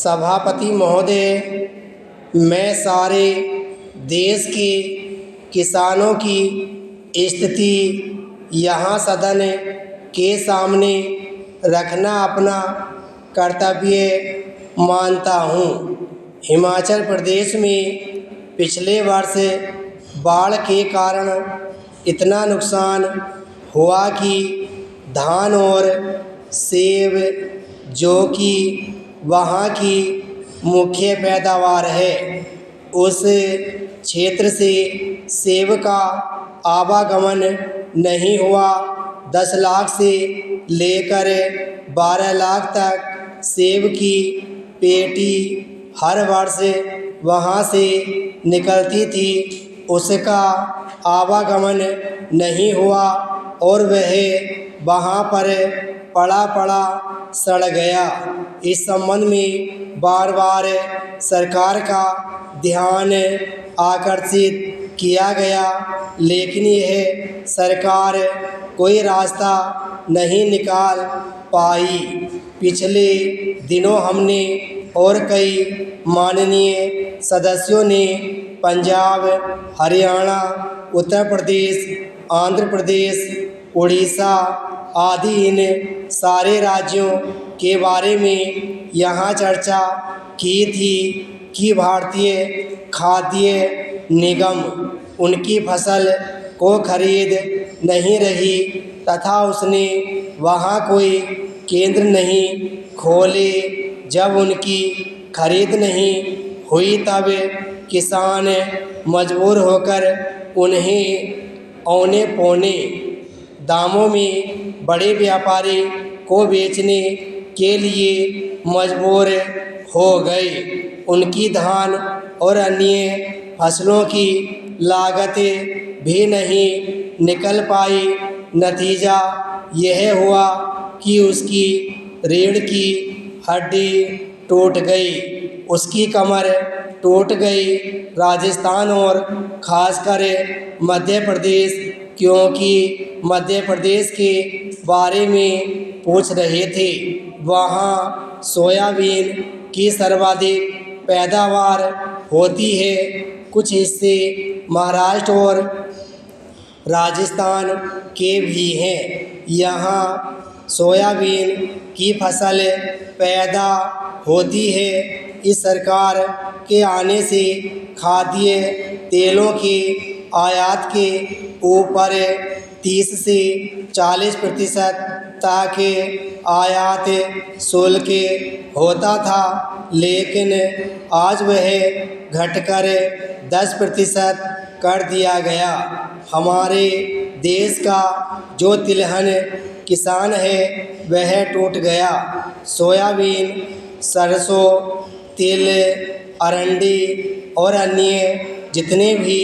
सभापति महोदय, मैं सारे देश के किसानों की स्थिति यहाँ सदन के सामने रखना अपना कर्तव्य मानता हूँ। हिमाचल प्रदेश में पिछले वर्ष बाढ़ के कारण इतना नुकसान हुआ कि धान और सेब, जो कि वहाँ की मुख्य पैदावार है, उस क्षेत्र से सेब का आवागमन नहीं हुआ। 10 लाख से लेकर 12 लाख तक सेब की पेटी हर वर्ष वहाँ से निकलती थी, उसका आवागमन नहीं हुआ और वह वहाँ पर पड़ा सड़ गया। इस संबंध में बार बार सरकार का ध्यान आकर्षित किया गया, लेकिन यह सरकार कोई रास्ता नहीं निकाल पाई। पिछले दिनों हमने और कई माननीय सदस्यों ने पंजाब, हरियाणा, उत्तर प्रदेश, आंध्र प्रदेश, उड़ीसा आदि इन सारे राज्यों के बारे में यहाँ चर्चा की थी कि भारतीय खाद्य निगम उनकी फसल को खरीद नहीं रही तथा उसने वहाँ कोई केंद्र नहीं खोले। जब उनकी खरीद नहीं हुई तब किसान मजबूर होकर उन्हें औने पौने दामों में बड़े व्यापारी को बेचने के लिए मजबूर हो गए। उनकी धान और अन्य फसलों की लागतें भी नहीं निकल पाई। नतीजा यह हुआ कि उसकी रीढ़ की हड्डी टूट गई, उसकी कमर टूट गई। राजस्थान और खासकर मध्य प्रदेश, क्योंकि मध्य प्रदेश के बारे में पूछ रहे थे, वहाँ सोयाबीन की सर्वाधिक पैदावार होती है। कुछ हिस्से महाराष्ट्र और राजस्थान के भी हैं। यहाँ सोयाबीन की फसल पैदा होती है। इस सरकार के आने से खाद्य तेलों के आयात के ऊपर 30 से 40% तक आयात शुल्क होता था, लेकिन आज वह घटकर 10% कर दिया गया। हमारे देश का जो तिलहन किसान है वह टूट गया। सोयाबीन, सरसों, तिल, अरंडी और अन्य जितने भी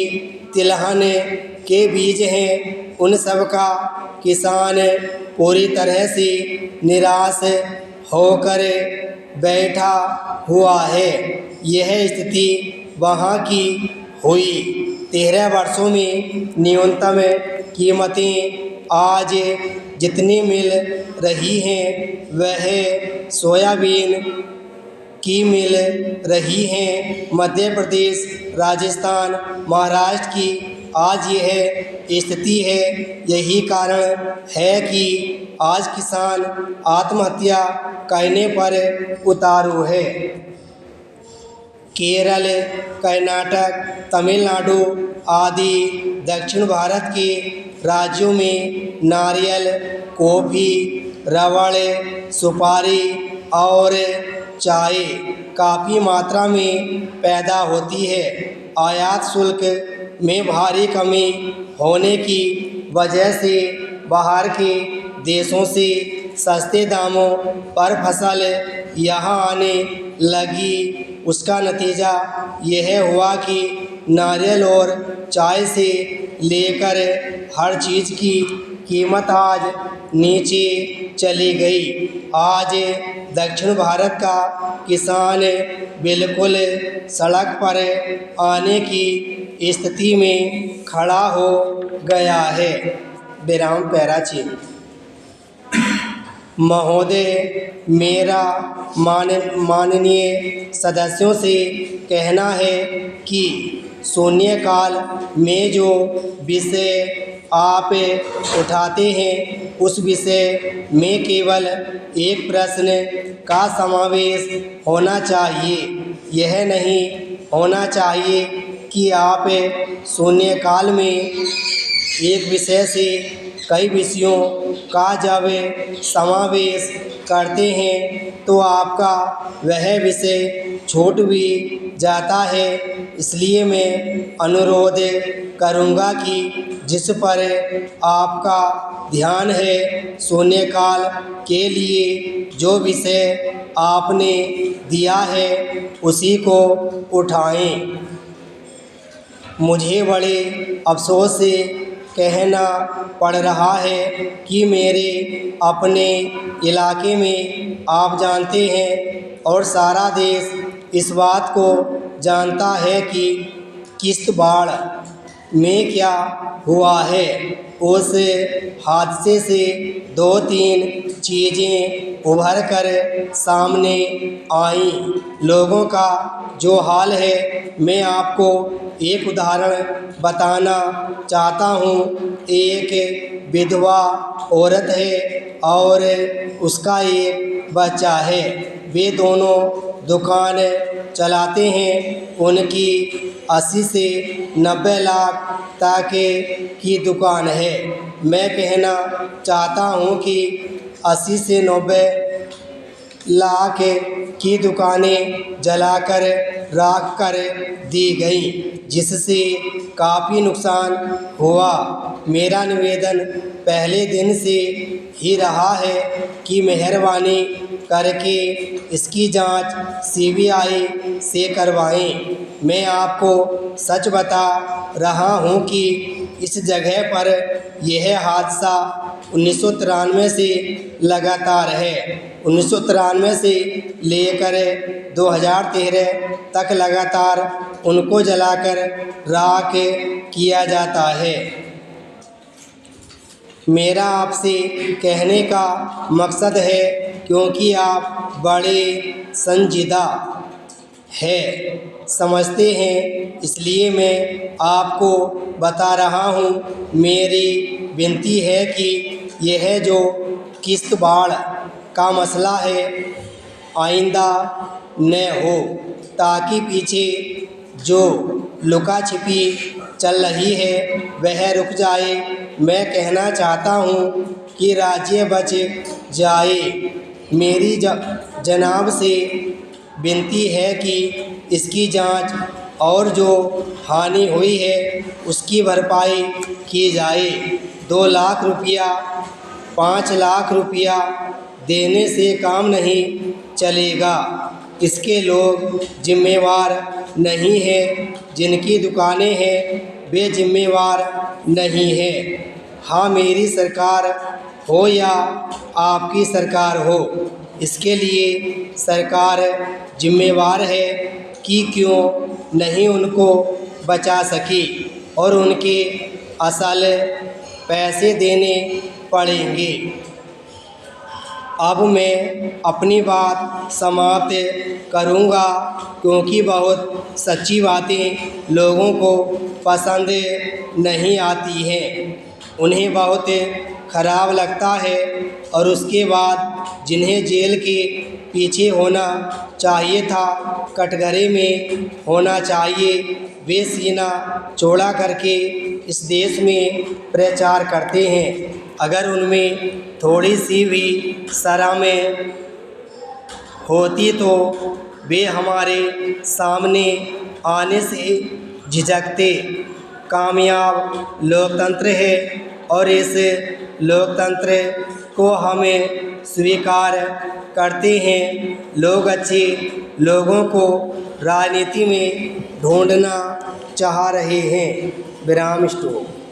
तिलहन के बीज हैं, उन सब का किसान पूरी तरह से निराश होकर बैठा हुआ है। यह स्थिति वहाँ की हुई। 13 वर्षों में न्यूनतम कीमतें आज जितनी मिल रही हैं वह सोयाबीन की मिल रही हैं। मध्य प्रदेश, राजस्थान, महाराष्ट्र की आज यह स्थिति है। यही कारण है कि आज किसान आत्महत्या करने पर उतारू है। केरल, कर्नाटक, तमिलनाडु आदि दक्षिण भारत के राज्यों में नारियल, कॉफ़ी, रबड़, सुपारी और चाय काफ़ी मात्रा में पैदा होती है। आयात शुल्क में भारी कमी होने की वजह से बाहर के देशों से सस्ते दामों पर फसल यहाँ आने लगी। उसका नतीजा यह हुआ कि नारियल और चाय से लेकर हर चीज़ की कीमत आज नीचे चली गई। आज दक्षिण भारत का किसान बिल्कुल सड़क पर आने की स्थिति में खड़ा हो गया है। विराम पैराची। महोदय, मेरा माननीय सदस्यों से कहना है कि शून्यकाल में जो विषय आप उठाते हैं उस विषय में केवल एक प्रश्न का समावेश होना चाहिए। यह नहीं होना चाहिए कि आप शून्यकाल में एक विषय से कई विषयों का जब समावेश करते हैं तो आपका वह विषय छूट भी जाता है। इसलिए मैं अनुरोध करूँगा कि जिस पर आपका ध्यान है, शून्यकाल के लिए जो विषय आपने दिया है उसी को उठाएं। मुझे बड़े अफसोस से कहना पड़ रहा है कि मेरे अपने इलाके में आप जानते हैं और सारा देश इस बात को जानता है कि किश्तवाड़ में क्या हुआ है। उस हादसे से 2-3 चीज़ें उभर कर सामने आई। लोगों का जो हाल है, मैं आपको एक उदाहरण बताना चाहता हूँ। एक विधवा औरत है और उसका एक बच्चा है। वे दोनों दुकान चलाते हैं। उनकी 80 से 90 लाख तक की दुकान है। मैं कहना चाहता हूँ कि 80 से 90 लाख की दुकानें जलाकर राख कर दी गई, जिससे काफ़ी नुकसान हुआ। मेरा निवेदन पहले दिन से ही रहा है कि मेहरबानी करके इसकी जांच सीबीआई से करवाएं। मैं आपको सच बता रहा हूं कि इस जगह पर यह हादसा 1993 से लगातार है। 1993 से लेकर 2013 तक लगातार उनको जलाकर राख किया जाता है। मेरा आपसे कहने का मकसद है, क्योंकि आप बड़े संजीदा समझते हैं, इसलिए मैं आपको बता रहा हूँ। मेरी विनती है कि यह जो किश्तवाड़ का मसला है आइंदा न हो, ताकि पीछे जो लुका छिपी चल रही है वह रुक जाए। मैं कहना चाहता हूँ कि राज्य बच जाए। मेरी जनाब से विनती है कि इसकी जांच और जो हानि हुई है उसकी भरपाई की जाए। 2 लाख रुपया 5 लाख रुपया देने से काम नहीं चलेगा। इसके लोग जिम्मेवार नहीं हैं। जिनकी दुकानें हैं वे जिम्मेवार नहीं हैं। हाँ, मेरी सरकार हो या आपकी सरकार हो, इसके लिए सरकार जिम्मेवार है कि क्यों नहीं उनको बचा सकी और उनके असल पैसे देने पड़ेंगे। अब मैं अपनी बात समाप्त करूंगा, क्योंकि बहुत सच्ची बातें लोगों को पसंद नहीं आती हैं। उन्हें बहुत ख़राब लगता है और उसके बाद जिन्हें जेल के पीछे होना चाहिए था, कटघरे में होना चाहिए, वे सीना चौड़ा करके इस देश में प्रचार करते हैं। अगर उनमें थोड़ी सी भी शर्म होती तो वे हमारे सामने आने से झिझकते। कामयाब लोकतंत्र है और इस लोकतंत्र को हमें स्वीकार करते हैं। लोग अच्छे लोगों को राजनीति में ढूंढना चाह रहे हैं। विराम स्टॉप।